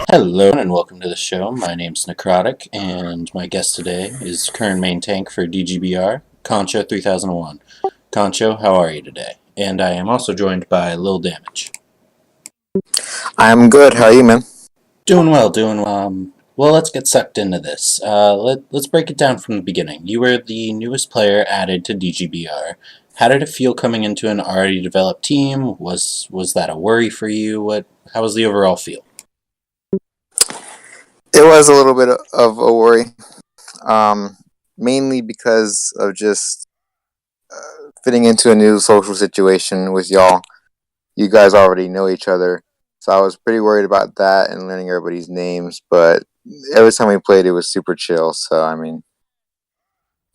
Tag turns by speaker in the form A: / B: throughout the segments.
A: Hello and welcome to the show. My name's Necrotic, and my guest today is current main tank for DGBR, Concho3001. Concho, how are you today? And I am also joined by Lil Damage.
B: I'm good. How are you, man?
A: Doing well, doing well. Well, let's get sucked into this. Let's break it down from the beginning. You were the newest player added to DGBR. How did it feel coming into an already developed team? Was that a worry for you? How was the overall feel?
B: It was a little bit of a worry, mainly because of just fitting into a new social situation with y'all. You guys already know each other, so I was pretty worried about that and learning everybody's names. But every time we played, it was super chill. So I mean,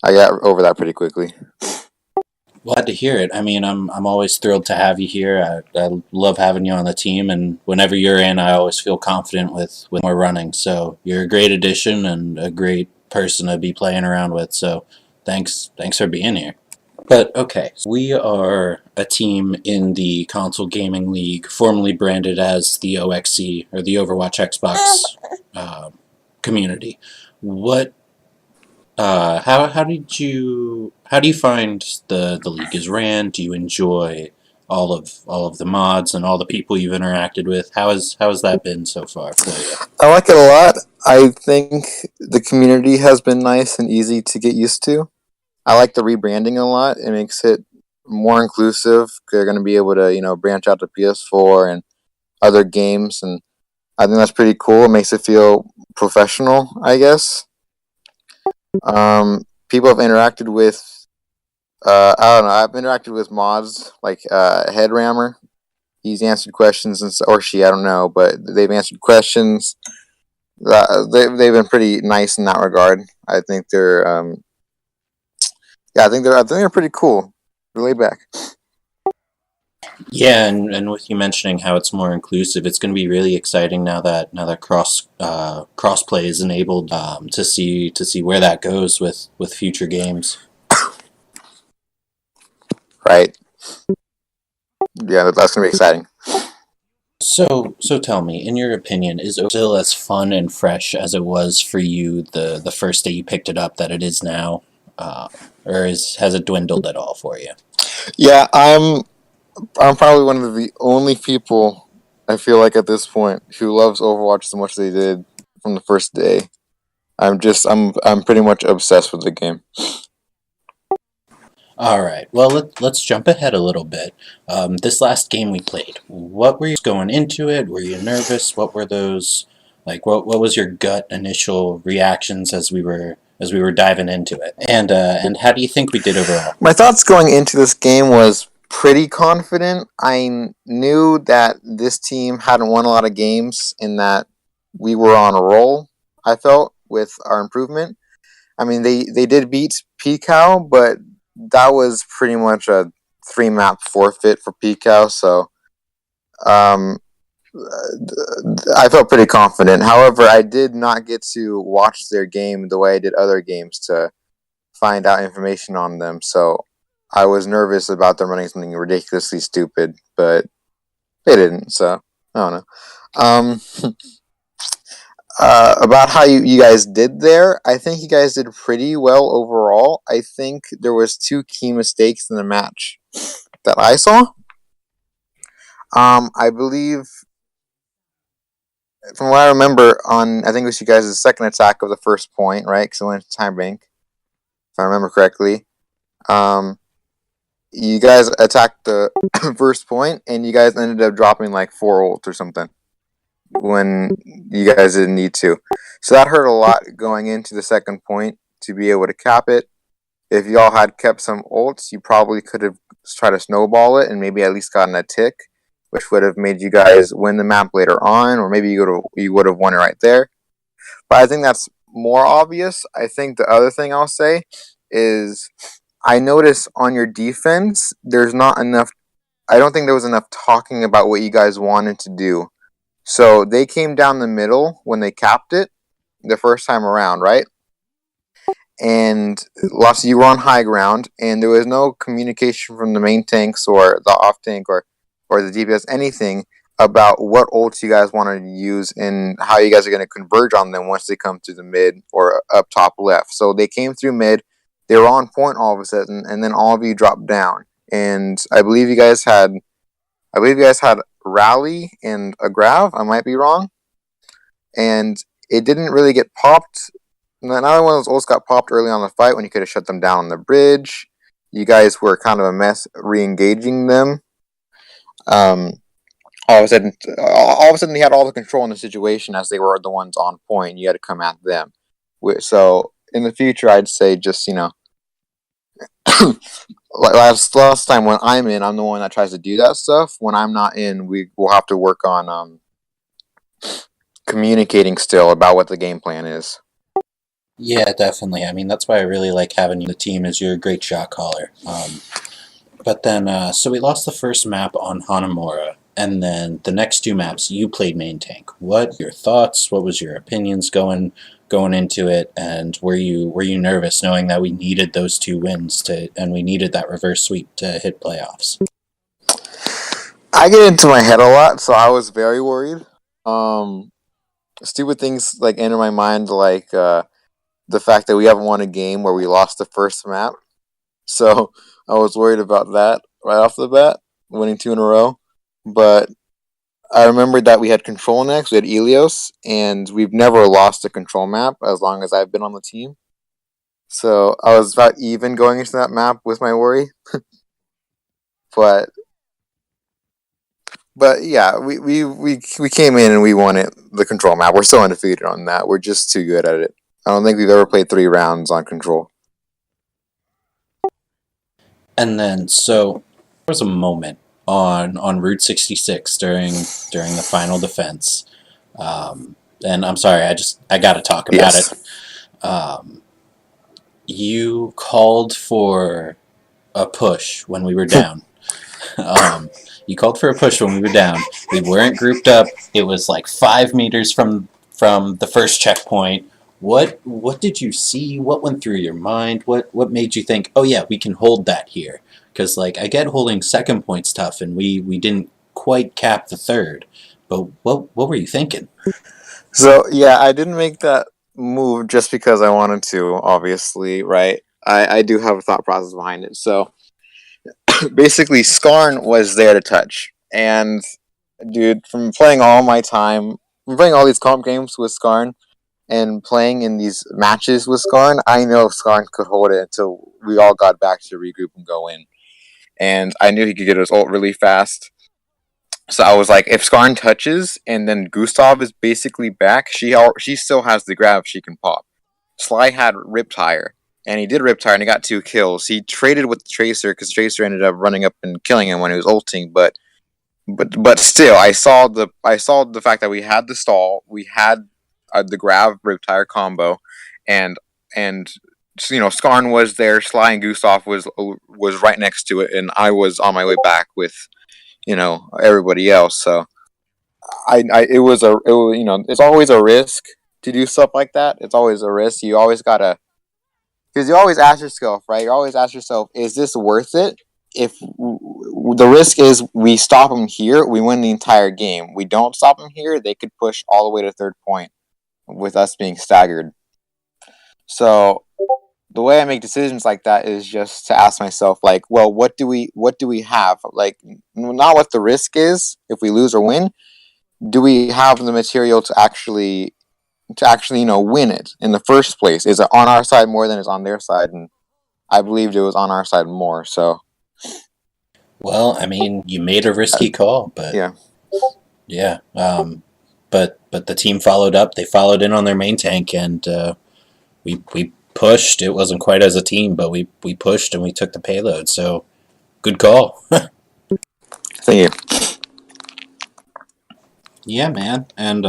B: I got over that pretty quickly.
A: Glad to hear it. I mean, I'm always thrilled to have you here. I love having you on the team, and whenever you're in, I always feel confident with more running. So you're a great addition and a great person to be playing around with. So thanks for being here. But okay, so we are a team in the console gaming league, formerly branded as the OXC or the Overwatch Xbox community. What how do you find the league is ran? Do you enjoy all of the mods and all the people you've interacted with? How has that been so far for you?
B: I like it a lot. I think the community has been nice and easy to get used to. I like the rebranding a lot. It makes it more inclusive. They're going to be able to, branch out to PS4 and other games, and I think that's pretty cool. It makes it feel professional, I guess. People have interacted with, I don't know, I've interacted with mods like Headrammer. He's answered questions, or she, I don't know, but they've answered questions. They've been pretty nice in that regard. I think I think they're pretty cool. They're laid back.
A: Yeah, and with you mentioning how it's more inclusive, it's going to be really exciting now that crossplay is enabled to see where that goes with future games.
B: Right. Yeah, that's gonna be exciting.
A: So tell me, in your opinion, is it still as fun and fresh as it was for you the first day you picked it up that it is now, uh, or has it dwindled at all for you?
B: Yeah, I'm probably one of the only people I feel like at this point who loves Overwatch as much as they did from the first day. I'm pretty much obsessed with the game.
A: All right. Well, let's jump ahead a little bit. This last game we played, what were you going into it? Were you nervous? What were those like? What was your gut initial reactions as we were diving into it? And how do you think we did overall?
B: My thoughts going into this game was pretty confident. I knew that this team hadn't won a lot of games and that we were on a roll, I felt, with our improvement. I mean, they did beat PCOW, but that was pretty much a three map forfeit for PCOW. So um, I felt pretty confident. However, I did not get to watch their game the way I did other games to find out information on them. So I was nervous about them running something ridiculously stupid, but they didn't. So I don't know. Um, about how you guys did there, I think you guys did pretty well overall. I think there was two key mistakes in the match that I saw. I believe, from what I remember, I think it was you guys' second attack of the first point, right? Because it went to time bank, if I remember correctly. Um, you guys attacked the first point, and you guys ended up dropping like 4 ults or something when you guys didn't need to. So that hurt a lot going into the second point to be able to cap it. If y'all had kept some ults, you probably could have tried to snowball it and maybe at least gotten a tick, which would have made you guys win the map later on, or maybe you would have won it right there. But I think that's more obvious. I think the other thing I'll say is I notice on your defense, there's not enough. I don't think there was enough talking about what you guys wanted to do. So they came down the middle when they capped it the first time around, right? And lots of you were on high ground, and there was no communication from the main tanks or the off tank or the DPS, anything about what ults you guys want to use and how you guys are going to converge on them once they come to the mid or up top left. So they came through mid, they were on point all of a sudden, and then all of you dropped down. And I believe you guys had Rally and a Grav. I might be wrong. And it didn't really get popped. Another one of those ults got popped early on in the fight when you could have shut them down on the bridge. You guys were kind of a mess re-engaging them. Um, all of a sudden, they had all the control in the situation as they were the ones on point. You had to come at them. So in the future, I'd say just last time when I'm in, I'm the one that tries to do that stuff. When I'm not in, we will have to work on communicating still about what the game plan is.
A: Yeah, definitely. I mean, that's why I really like having you on the team, is you're a great shot caller. But then, so we lost the first map on Hanamura, and then the next two maps you played main tank. What your thoughts? What was your opinions going into it? And were you nervous knowing that we needed those two wins and we needed that reverse sweep to hit playoffs?
B: I get into my head a lot, so I was very worried. Stupid things like enter my mind, like the fact that we haven't won a game where we lost the first map. So I was worried about that right off the bat, winning two in a row. But I remembered that we had control next. We had Elios, and we've never lost a control map as long as I've been on the team. So I was about even going into that map with my worry. but yeah, we came in and we won it, the control map. We're still undefeated on that. We're just too good at it. I don't think we've ever played 3 rounds on control.
A: And then, so there was a moment on Route 66 during the final defense, and I'm sorry, I got to talk about
B: Yes.
A: it. You called for a push when we were down. You called for a push when we were down. We weren't grouped up. It was like 5 meters from the first checkpoint. What did you see? What went through your mind? What made you think, oh yeah, we can hold that here? Because like I get holding second point's tough, and we didn't quite cap the third. But what were you thinking?
B: So yeah, I didn't make that move just because I wanted to. Obviously, right? I do have a thought process behind it. So basically, Skarn was there to touch, and dude, from playing all my time, from playing all these comp games with Skarn, and playing in these matches with Skarn, I know Skarn could hold it until we all got back to regroup and go in. And I knew he could get his ult really fast. So I was like, if Skarn touches and then Gustav is basically back, she still has the grab she can pop. Sly had Riptire, and he did Riptire and he got 2 kills. He traded with Tracer because Tracer ended up running up and killing him when he was ulting, but still, I saw the fact that we had the stall, we had the grab Riptire combo, and Skarn was there, Sly and Gustav was right next to it, and I was on my way back with everybody else. So it was it's always a risk to do stuff like that. It's always a risk. You always gotta, because you always ask yourself, right? You always ask yourself, is this worth it? If the risk is we stop them here, we win the entire game. We don't stop them here, they could push all the way to third point with us being staggered. So the way I make decisions like that is just to ask myself, like, well, what do we have? Like, not what the risk is if we lose or win. Do we have the material to actually win it in the first place? Is it on our side more than it's on their side? And I believed it was on our side more. So,
A: Well, I mean, you made a risky call, but
B: yeah.
A: yeah. But the team followed up. They followed in on their main tank, and we pushed. It wasn't quite as a team, but we pushed and we took the payload. So good call.
B: Thank you.
A: Yeah, man. And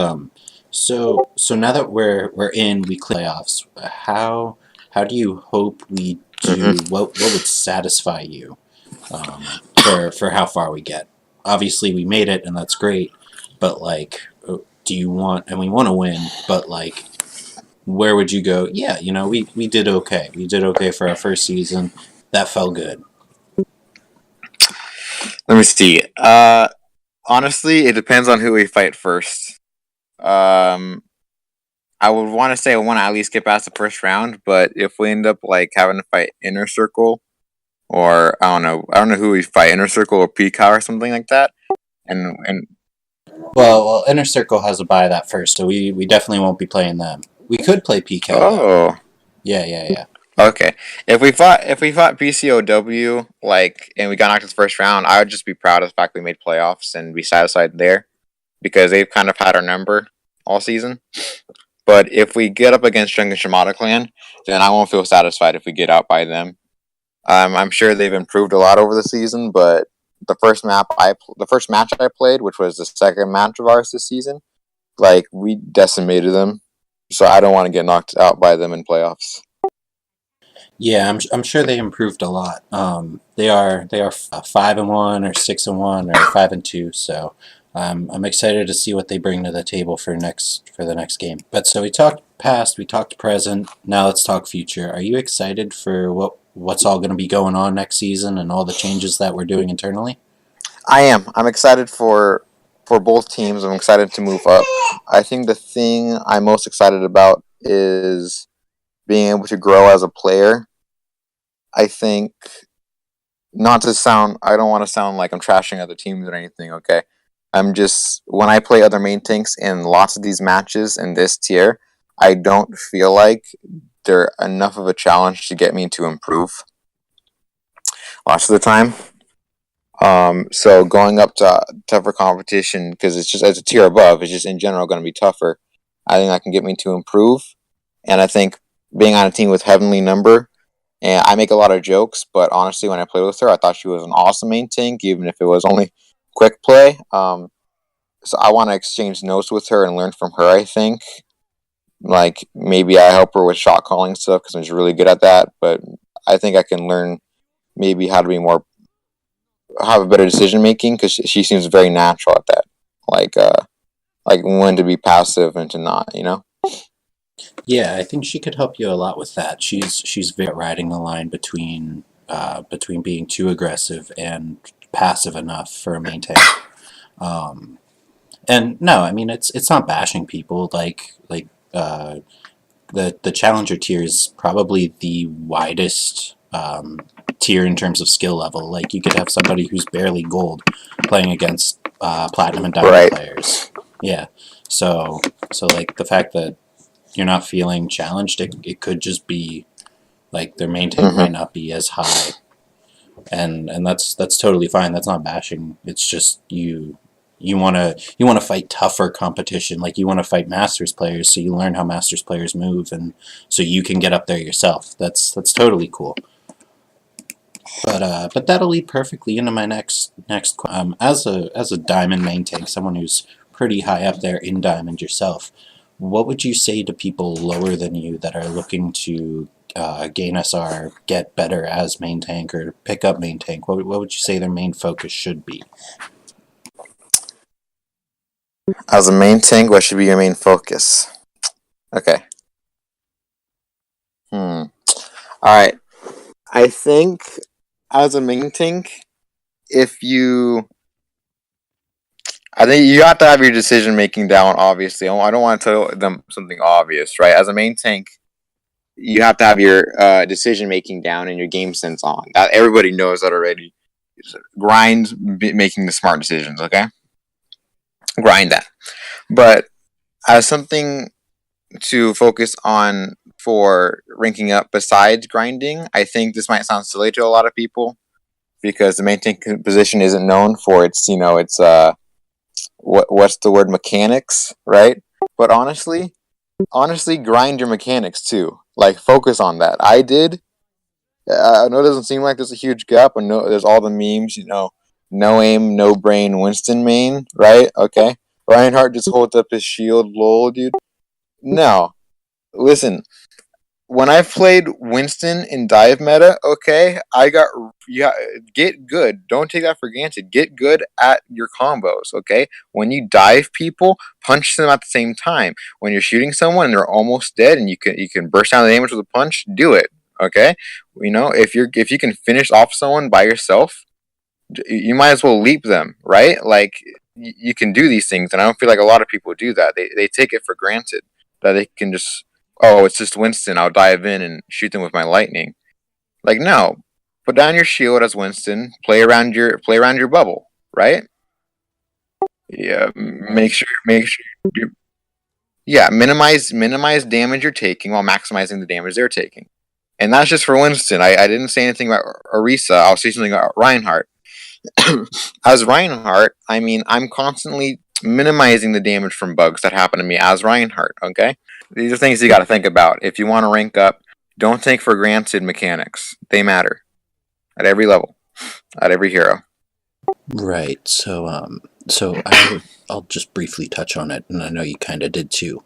A: so now that we're in, we clear playoffs. How do you hope we do?
B: Mm-hmm.
A: What would satisfy you for how far we get? Obviously, we made it, and that's great. But like, do you want? And we want to win, but like, where would you go? Yeah, we did okay. We did okay for our first season. That felt good.
B: Let me see. Honestly, it depends on who we fight first. Um, I would want to say I want to at least get past the first round, but if we end up like having to fight Inner Circle or I don't know who we fight, Inner Circle or PCOW or something like that, and
A: Well, Inner Circle has a bye that first, so we definitely won't be playing them. We could play PK though.
B: oh,
A: Yeah.
B: okay. If we fought PCOW and we got knocked in the first round, I would just be proud of the fact we made playoffs and be satisfied there because they've kind of had our number all season. But if we get up against Jung and Shimada Clan, then I won't feel satisfied if we get out by them. I'm sure they've improved a lot over the season, but the first match I played, which was the second match of ours this season, like we decimated them. So I don't want to get knocked out by them in playoffs.
A: Yeah, I'm sure they improved a lot. They are 5-1 or 6-1 or 5-2. So I'm excited to see what they bring to the table for the next game. But so we talked past, we talked present. Now let's talk future. Are you excited for what's all going to be going on next season and all the changes that we're doing internally?
B: I am. I'm excited for both teams. I'm excited to move up. I think the thing I'm most excited about is being able to grow as a player. I think I don't want to sound like I'm trashing other teams or anything, okay? I'm just, when I play other main tanks in lots of these matches in this tier, I don't feel like they're enough of a challenge to get me to improve lots of the time. So going up to tougher competition, because it's a tier above, it's just in general going to be tougher. I think that can get me to improve. And I think being on a team with Heavenly Number, and I make a lot of jokes, but honestly, when I played with her, I thought she was an awesome main tank, even if it was only quick play. So I want to exchange notes with her and learn from her. I think, like maybe I help her with shot calling stuff because I'm just really good at that. But I think I can learn maybe how to be more have a better decision making because she seems very natural at that. Like like when to be passive and to not. You know.
A: Yeah, I think she could help you a lot with that. She's very at riding the line between being too aggressive and passive enough for a main tank. Um, and no, I mean it's not bashing people. The challenger tier is probably the widest tier in terms of skill level. Like you could have somebody who's barely gold playing against platinum and diamond
B: Right.
A: players. Yeah. So like the fact that you're not feeling challenged, it could just be like their main tank might
B: Mm-hmm.
A: not be as high, and that's totally fine. That's not bashing. It's just you want to fight tougher competition. Like you want to fight Masters players, so you learn how Masters players move, and so you can get up there yourself. That's totally cool. But that'll lead perfectly into my next as a diamond main tank, someone who's pretty high up there in diamond yourself. What would you say to people lower than you that are looking to gain SR, get better as main tank, or pick up main tank? What would you say their main focus should be?
B: As a main tank, what should be your main focus? Okay. Hmm. All right. I think as a main tank, if you, I think you have to have your decision making down. Obviously, I don't want to tell them something obvious, right? As a main tank, you have to have your decision making down and your game sense on. That everybody knows that already. Grind making the smart decisions. Okay, grind that. But as something to focus on for ranking up besides grinding, I think this might sound silly to a lot of people because the main tank position isn't known for its what's the word, mechanics, right? But honestly, grind your mechanics too. Like focus on that. I did. I know it doesn't seem like there's a huge gap. I know there's all the memes. No aim, no brain, Winston main, right? Okay. Reinhardt just holds up his shield, lol, dude. No, listen. When I played Winston in dive meta, okay, get good. Don't take that for granted. Get good at your combos, okay? When you dive people, punch them at the same time. When you're shooting someone and they're almost dead and you can burst down the damage with a punch, do it. Okay? If you can finish off someone by yourself, you might as well leap them, right? Like you can do these things, and I don't feel like a lot of people do that. They take it for granted that they can just, oh, it's just Winston. I'll dive in and shoot them with my lightning. Like, no, put down your shield as Winston. Play around your bubble, right? Yeah, make sure you, yeah, minimize damage you're taking while maximizing the damage they're taking. And that's just for Winston. I didn't say anything about Orisa. I'll say something about Reinhardt. As Reinhardt, I mean, I'm constantly minimizing the damage from bugs that happen to me as Reinhardt, okay? These are things you got to think about. If you want to rank up, don't take for granted mechanics. They matter at every level, at every hero.
A: Right. So I'll just briefly touch on it, and I know you kind of did too.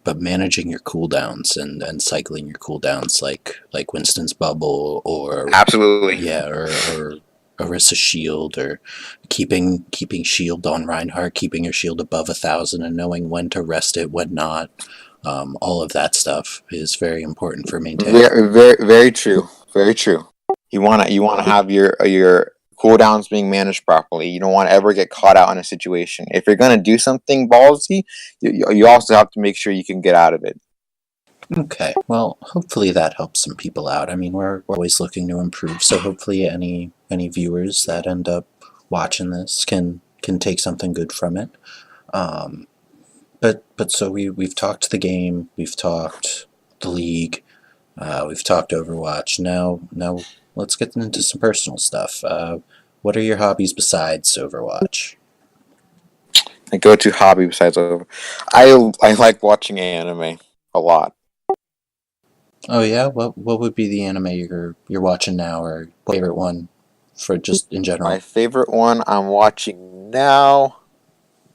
A: But managing your cooldowns and cycling your cooldowns, like Winston's bubble, or
B: Absolutely.
A: yeah, or Orisa shield, or keeping shield on Reinhardt, keeping your shield above 1,000, and knowing when to rest it, when not. All of that stuff is very important for maintaining.
B: Very true. Very true. You wanna have your cooldowns being managed properly. You don't want to ever get caught out in a situation. If you're gonna do something ballsy, you also have to make sure you can get out of it.
A: Okay, well, hopefully that helps some people out. I mean, we're always looking to improve, so hopefully any viewers that end up watching this can take something good from it. But so we've talked the game, we've talked the league, we've talked Overwatch. Now let's get into some personal stuff. What are your hobbies besides Overwatch?
B: My go-to hobby besides over, I like watching anime a lot.
A: Oh yeah, what would be the anime you're watching now, or favorite one for just in general?
B: My favorite one I'm watching now,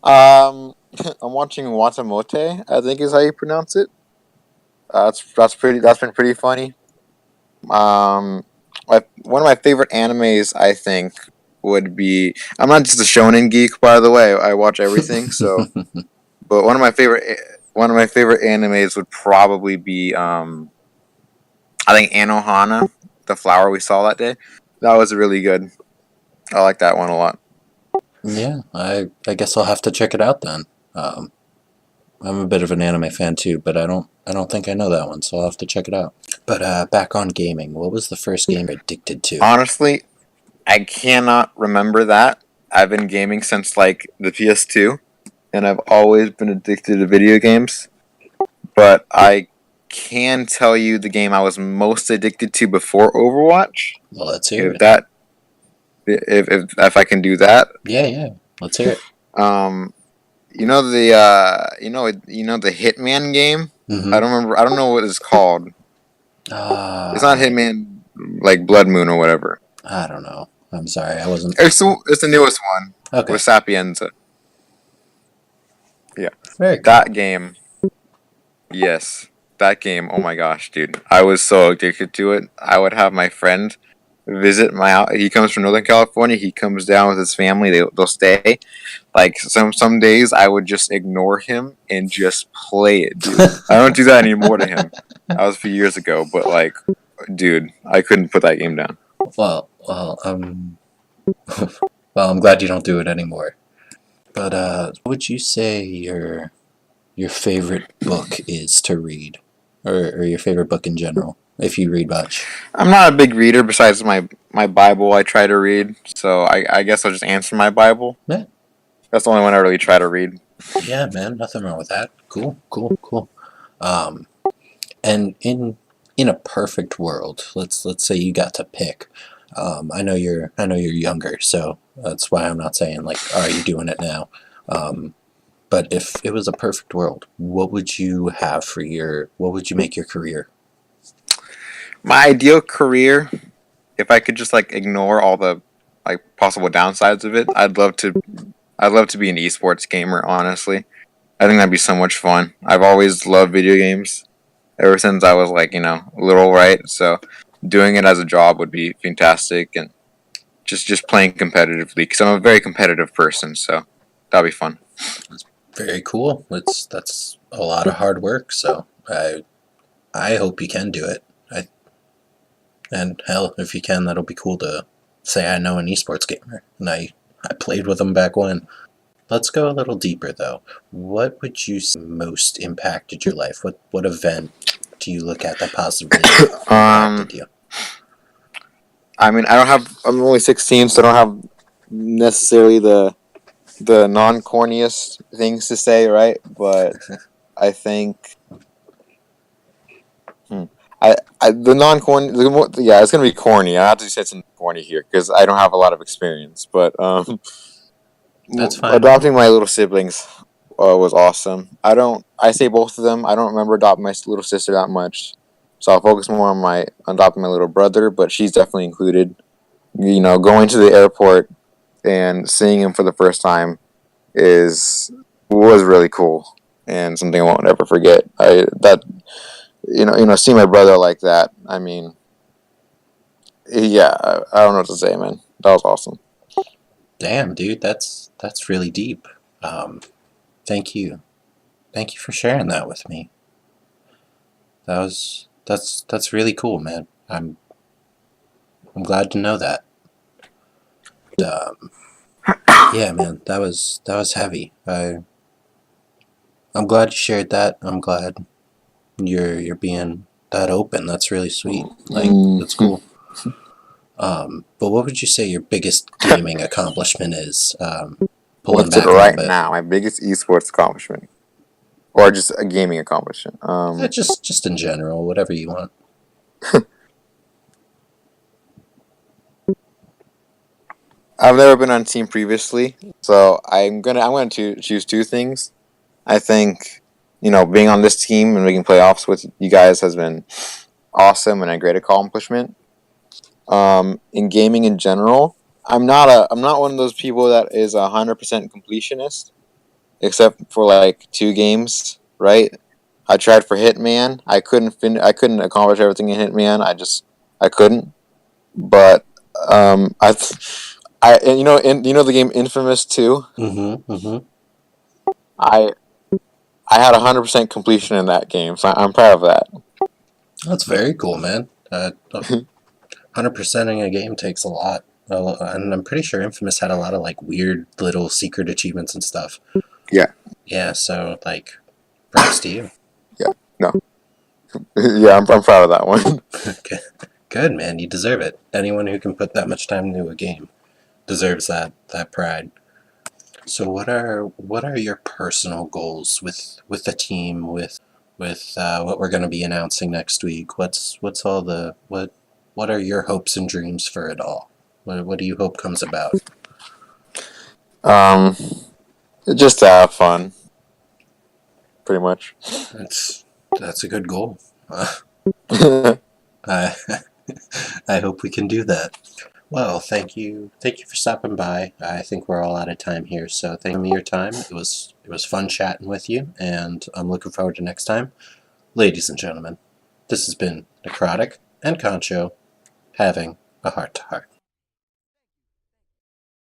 B: um, I'm watching Watamote. I think is how you pronounce it. That's pretty. That's been pretty funny. Um, one of my favorite animes, I think, would be. I'm not just a shonen geek, by the way. I watch everything. So, but one of my favorite animes would probably be I think Anohana, the flower we saw that day. That was really good. I like that one a lot.
A: Yeah, I guess I'll have to check it out then. Um, I'm a bit of an anime fan too, but I don't think I know that one, so I'll have to check it out. But back on gaming, what was the first game you're addicted to?
B: Honestly, I cannot remember that. I've been gaming since like the PS2, and I've always been addicted to video games. But I can tell you the game I was most addicted to before Overwatch.
A: Well, let's hear
B: If
A: it.
B: that, if I can do that,
A: Yeah, let's hear it.
B: um, you know the Hitman game.
A: Mm-hmm.
B: I don't remember. I don't know what it's called. It's not Hitman like Blood Moon or whatever.
A: I don't know. I'm sorry, I wasn't.
B: It's the newest one
A: Okay.
B: with Sapienza. Yeah,
A: Very cool.
B: that game. Yes, that game. Oh my gosh, dude! I was so addicted to it. I would have my friend visit my house. He comes from Northern California. He comes down with his family. They'll stay. Like some days, I would just ignore him and just play it, dude. I don't do that anymore to him. That was a few years ago, but like, dude, I couldn't put that game down.
A: Well, well, I'm glad you don't do it anymore. But what would you say your favorite book is to read, or your favorite book in general, if you read much?
B: I'm not a big reader. Besides my Bible, I try to read. So I guess I'll just answer my Bible.
A: Yeah.
B: That's the only one I really try to read.
A: Yeah, man, nothing wrong with that. Cool. Um, and in a perfect world, let's say you got to pick. I know you're younger, so that's why I'm not saying like, are you doing it now? But if it was a perfect world, what would you have for what would you make your career?
B: My ideal career, if I could just like ignore all the like possible downsides of it, I'd love to be an esports gamer, honestly. I think that'd be so much fun. I've always loved video games ever since I was like, little, right? So doing it as a job would be fantastic, and just playing competitively because I'm a very competitive person, so that'd be fun.
A: Very cool. That's a lot of hard work, so I hope you can do it. And hell, if you can, that'll be cool to say I know an esports gamer, and I played with them back when. Let's go a little deeper though. What would you say most impacted your life? What event do you look at that positively impacted you?
B: I mean, I don't have. I'm only 16, so I don't have necessarily the non corniest things to say, right? But I think hmm, I the non corny. Yeah, it's gonna be corny. I have to say something corny here because I don't have a lot of experience. But
A: That's fine, man.
B: adopting my little siblings was awesome. I say both of them. I don't remember adopting my little sister that much, so I'll focus more on my adopting my little brother. But she's definitely included. You know, going to the airport and seeing him for the first time is was really cool and something I won't ever forget. Seeing my brother like that. I mean, yeah, I don't know what to say, man. That was awesome.
A: Damn, dude, that's really deep. Um, thank you, thank you for sharing that with me. That's really cool, man. I'm glad to know that. Um, yeah, man, that was heavy. I'm glad you shared that. I'm glad you're being that open. That's really sweet. Like that's
B: Mm-hmm.
A: cool. But what would you say your biggest gaming accomplishment is? Pulling
B: What's it
A: back a little
B: right
A: bit.
B: now? My biggest esports accomplishment, or just a gaming accomplishment.
A: Just in general, whatever you want.
B: I've never been on team previously, so I'm gonna choose two things. I think being on this team and making playoffs with you guys has been awesome and a great accomplishment. In gaming in general, I'm not one of those people that is 100% completionist, except for like two games. Right? I tried for Hitman. I couldn't accomplish everything in Hitman. I couldn't. But um, I, I and the game Infamous 2.
A: Mm-hmm. Mm-hmm.
B: I I had 100% completion in that game, so I'm proud of that.
A: That's very cool, man. 100%ing a game takes a lot. And I'm pretty sure Infamous had a lot of like weird little secret achievements and stuff.
B: Yeah.
A: Yeah, so like, props to you.
B: Yeah. No. Yeah, I'm proud of that one.
A: Good, man. You deserve it. Anyone who can put that much time into a game deserves that pride. So what are your personal goals with the team with what we're going to be announcing next week? What's all the what are your hopes and dreams for it all? What do you hope comes about?
B: Um, just to have fun, pretty much.
A: That's that's a good goal. I I hope we can do that. Well, thank you for stopping by. I think we're all out of time here, so thank you for your time. It was fun chatting with you, and I'm looking forward to next time. Ladies and gentlemen, this has been Necrotic and Concho having a heart to heart.